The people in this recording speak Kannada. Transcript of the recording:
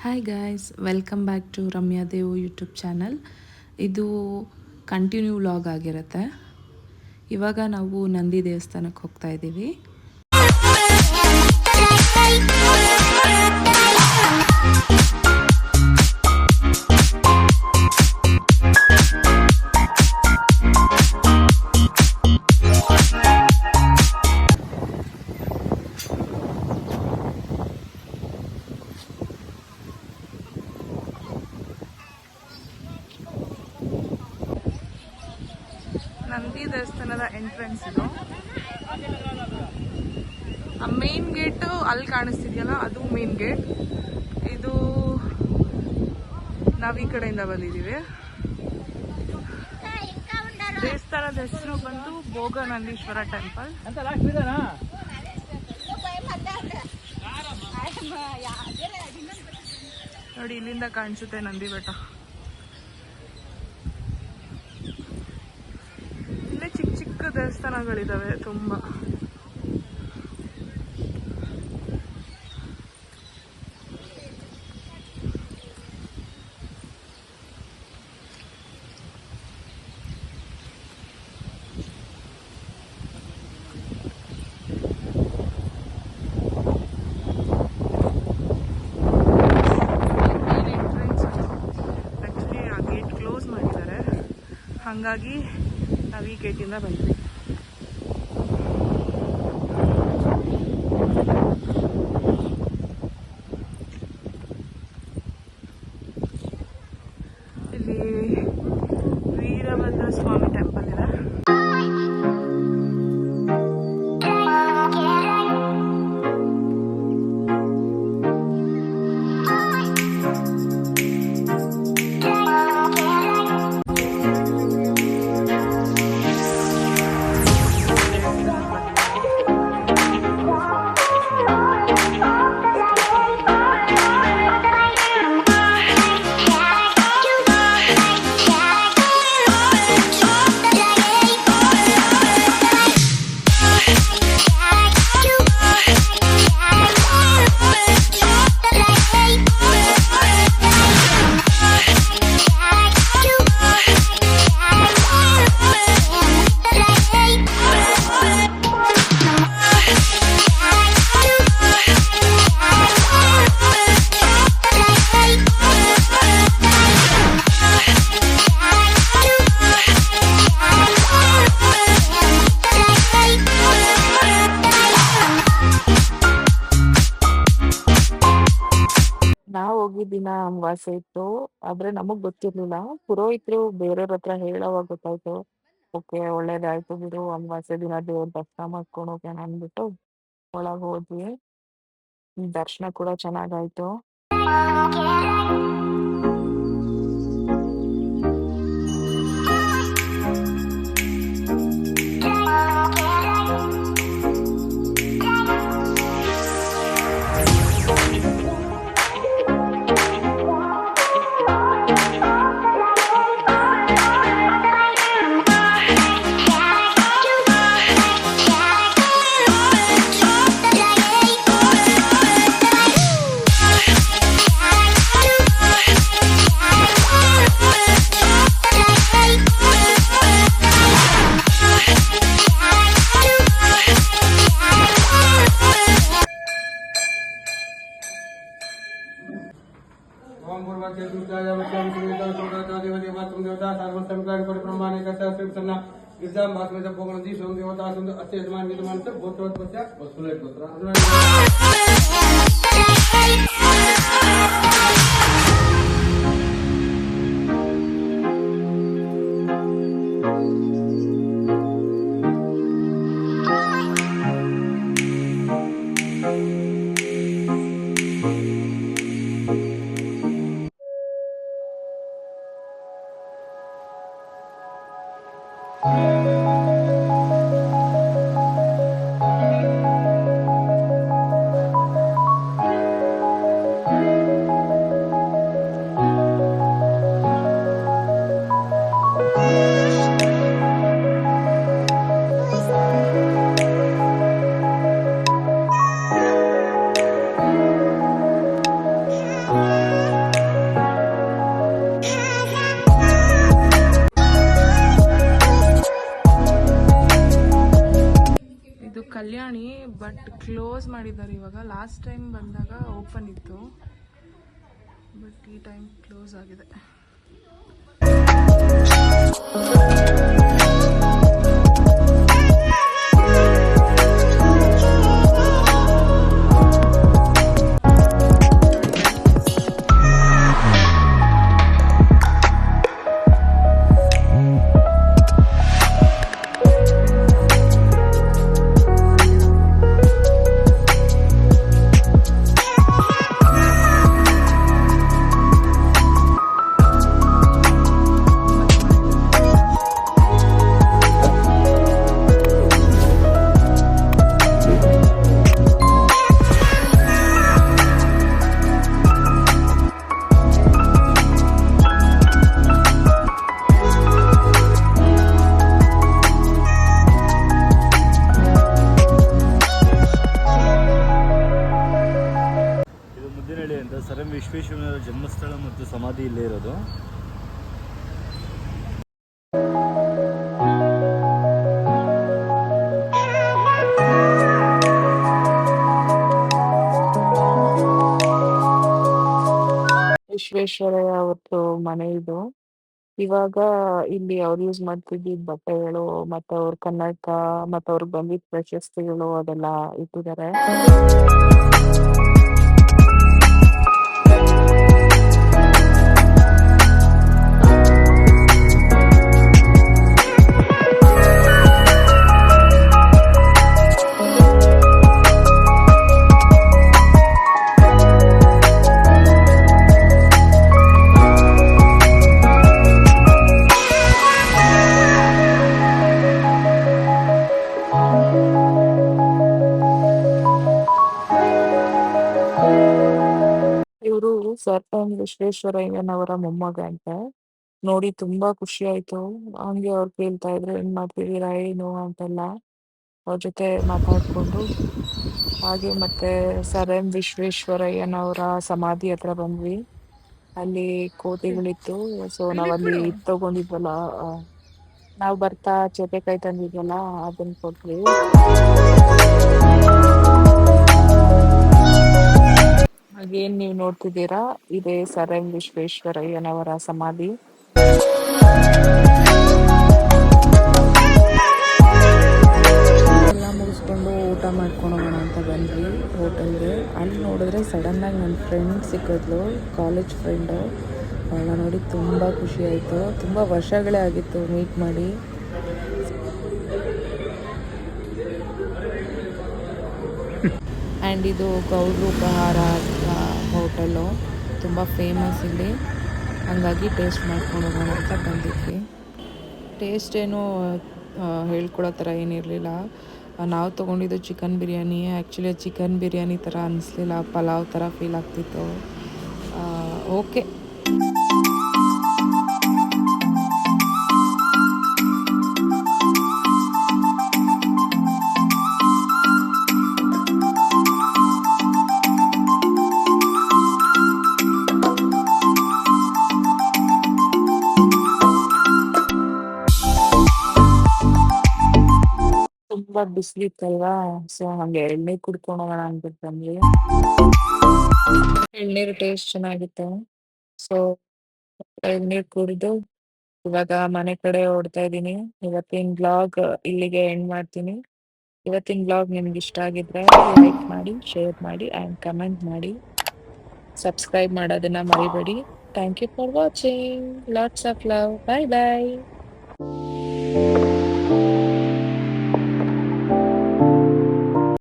Hi guys, welcome back to Ramya Devu YouTube channel. ಇದು ಕಂಟಿನ್ಯೂ ವ್ಲಾಗ್ ಆಗಿರುತ್ತೆ. ಇವಾಗ ನಾವು ನಂದಿ ದೇವಸ್ಥಾನಕ್ಕೆ ಹೋಗ್ತಾ ಇದ್ದೀವಿ. ನಂದಿ ದೇವಸ್ಥಾನದ ಎಂಟ್ರೆನ್ಸ್ ಇದು. ಆ ಮೇನ್ ಗೇಟ್ ಅಲ್ಲಿ ಕಾಣಿಸ್ತಿದೆಯಲ್ಲ, ಅದು ಮೇನ್ ಗೇಟ್. ಇದು ನಾವು ಈ ಕಡೆಯಿಂದ ಬಂದಿದ್ದೀವಿ. ದೇವಸ್ಥಾನದ ಹೆಸರು ಬಂದು ಭೋಗನಂದೀಶ್ವರ ಟೆಂಪಲ್. ನೋಡಿ, ಇಲ್ಲಿಂದ ಕಾಣಿಸುತ್ತೆ ನಂದಿ ಬೆಟ್ಟ. ಇಲ್ಲೇ ಚಿಕ್ಕ ಚಿಕ್ಕ ದೇವಸ್ಥಾನಗಳಿದಾವೆ ತುಂಬಾ. ಹಾಗಾಗಿ ನಾವು ಈ ಗೇಟಿಂದ ಬಂದ್ವಿ. ಇಲ್ಲಿ ವೀರಭದ್ರ ಸ್ವಾಮಿ ಟೆಂಪಲ್ ಇದೆ. ನಾವು ಹೋಗಿದ್ದ ದಿನ ಅಮಾವಾಸ್ಯೆ ಇತ್ತು, ಆದ್ರೆ ನಮಗ್ ಗೊತ್ತಿರ್ಲಿಲ್ಲ. ಪುರೋಹಿತರು ಬೇರೆಯವ್ರ ಹತ್ರ ಹೇಳೋವಾಗ ಗೊತ್ತಾಯ್ತು. ಓಕೆ, ಒಳ್ಳೇದಾಯ್ತು ಬಿಡು, ಅಮಾವಾಸ್ಯೆ ದಿನ ದೇವ್ರ ದರ್ಶನ ಮಾಡ್ಕೊಂಡು ಹೋಗೋಣ ಅಂದ್ಬಿಟ್ಟು ಒಳಗ್ ಹೋದ್ವಿ. ದರ್ಶನ ಕೂಡ ಚೆನ್ನಾಗಾಯ್ತು. ओम पूर्वचे दुर्गाय वचम सुविता सुविता देवते वात्रम देवता सर्व संकार पर प्रमाणे करता श्री प्रसन्न विद्याम भास्मेत भोगनदी सोम देवता सुंद अत्य यजमान विद्यमान से गोत्रोत बच्चा वसुले गोत्र ಕಲ್ಯಾಣಿ, ಬಟ್ ಕ್ಲೋಸ್ ಮಾಡಿದ್ದಾರೆ ಇವಾಗ. ಲಾಸ್ಟ್ ಟೈಮ್ ಬಂದಾಗ ಓಪನ್ ಇತ್ತು, ಬಟ್ ಈ ಟೈಮ್ ಕ್ಲೋಸ್ ಆಗಿದೆ. ಸರ್ ಎಂ ವಿಶ್ವೇಶ್ವರಯ್ಯನವರ ಜನ್ಮಸ್ಥಳ ಮತ್ತು ಸಮಾಧಿ ಇಲ್ಲೇ ಇರೋದು. ವಿಶ್ವೇಶ್ವರಯ್ಯ ಅವ್ರದ್ದು ಮನೆ ಇದು. ಇವಾಗ ಇಲ್ಲಿ ಅವ್ರು ಯೂಸ್ ಮಾಡ್ತಿದ್ದಿದ್ ಬಟ್ಟೆಗಳು ಮತ್ತೆ ಅವ್ರ ಕನ್ನಡಕ ಮತ್ತೆ ಅವ್ರಿಗೆ ಬಂದಿದ್ದ ಪ್ರಶಸ್ತಿಗಳು ಅದೆಲ್ಲ ಇಟ್ಟಿದ್ದಾರೆ. ಇವರು ಸರ್ ಎಂ ವಿಶ್ವೇಶ್ವರಯ್ಯನವರ ಮೊಮ್ಮಗ ಅಂತೆ. ನೋಡಿ ತುಂಬಾ ಖುಷಿ ಆಯ್ತು. ಹಂಗೆ ಅವ್ರು ಕೇಳ್ತಾ ಇದ್ರು ಏನ್ ಮಾಡ್ತಿದೀರಾ ಏನು ಅಂತೆಲ್ಲ. ಅವ್ರ ಜೊತೆ ಮಾತಾಡ್ಕೊಂಡು ಹಾಗೆ ಮತ್ತೆ ಸರ್ ಎಂ ವಿಶ್ವೇಶ್ವರಯ್ಯನವರ ಸಮಾಧಿ ಹತ್ರ ಬಂದ್ವಿ. ಅಲ್ಲಿ ಕೋತಿಗಳಿತ್ತು. ಸೊ ನಾವಲ್ಲಿ ಇದ್ ತಗೊಂಡಿದ್ವಲ್ಲ, ನಾವ್ ಬರ್ತಾ ಚೇತೆಕಾಯಿ ತಂದಿದ್ವಲ್ಲ ಅದನ್ನ ಕೊಟ್ವಿ. ಹಾಗೇನ್ ನೀವ್ ನೋಡ್ತಿದ್ದೀರಾ, ಇದೇ ಸರ್ ಎಂ ವಿಶ್ವೇಶ್ವರಯ್ಯನವರ ಸಮಾಧಿ. ಎಲ್ಲ ಮುಗಿಸ್ಕೊಂಡು ಊಟ ಮಾಡ್ಕೊಂಡು ಹೋಗೋಣ ಅಂತ ಬಂದ್ವಿ ಹೋಟೆಲ್ಗೆ. ಅಲ್ಲಿ ನೋಡಿದ್ರೆ ಸಡನ್ ಆಗಿ ನನ್ನ ಫ್ರೆಂಡ್ ಸಿಕ್ಕಿದ್ಲು, ಕಾಲೇಜ್ ಫ್ರೆಂಡು. ಅವಳ ನೋಡಿ ತುಂಬ ಖುಷಿ ಆಯಿತು. ತುಂಬ ವರ್ಷಗಳೇ ಆಗಿತ್ತು ಮೀಟ್ ಮಾಡಿ. ಆ್ಯಂಡ್ ಇದು ಗೌಡ್ರು ಉಪಹಾರ ಹೋಟೆಲು, ತುಂಬ ಫೇಮಸ್ ಇಲ್ಲಿ. ಹಾಗಾಗಿ ಟೇಸ್ಟ್ ಮಾಡ್ಕೊಂಡು ಹೋಗೋಣ ಅಂತ ಬಂದಿದ್ವಿ. ಟೇಸ್ಟ್ ಏನು ಹೇಳ್ಕೊಡೋ ಥರ ಏನಿರಲಿಲ್ಲ. ನಾವು ತೊಗೊಂಡಿದ್ದು chicken biryani. Actually chicken biryani ಥರ ಅನ್ನಿಸ್ಲಿಲ್ಲ, ಪಲಾವ್ ಥರ ಫೀಲ್ ಆಗ್ತಿತ್ತು. ಓಕೆ. ತುಂಬಾ ಬಿಸಿಲಿತ್ತಲ್ವಾ, ಸೊ ಹಂಗೆ ಎಳ್ನೀರ್ ಕುಡ್ಕೊಂಡು ಹೋಗೋಣ ಅಂದ್ಬಿಟ್ಟು ಬಂದ್ವಿ. ಎಳ್ನೀರು ಟೇಸ್ಟ್ ಚೆನ್ನಾಗಿತ್ತು. ಸೊ ಎಳ್ನೀರ್ ಕುಡಿದು ಇವಾಗ ಮನೆ ಕಡೆ ಹೊರಡ್ತಾ ಇದ್ದೀನಿ. ಇವತ್ತಿನ ಬ್ಲಾಗ್ ಇಲ್ಲಿಗೆ ಎಂಡ್ ಮಾಡ್ತೀನಿ. ಇವತ್ತಿನ ಬ್ಲಾಗ್ ನಿಮ್ಗೆ ಇಷ್ಟ ಆಗಿದ್ರೆ ಲೈಕ್ ಮಾಡಿ, ಶೇರ್ ಮಾಡಿ ಆ್ಯಂಡ್ ಕಮೆಂಟ್ ಮಾಡಿ. ಸಬ್ಸ್ಕ್ರೈಬ್ ಮಾಡೋದನ್ನ ಮರಿಬೇಡಿ. Thank you for watching. Lots of love. Bye bye.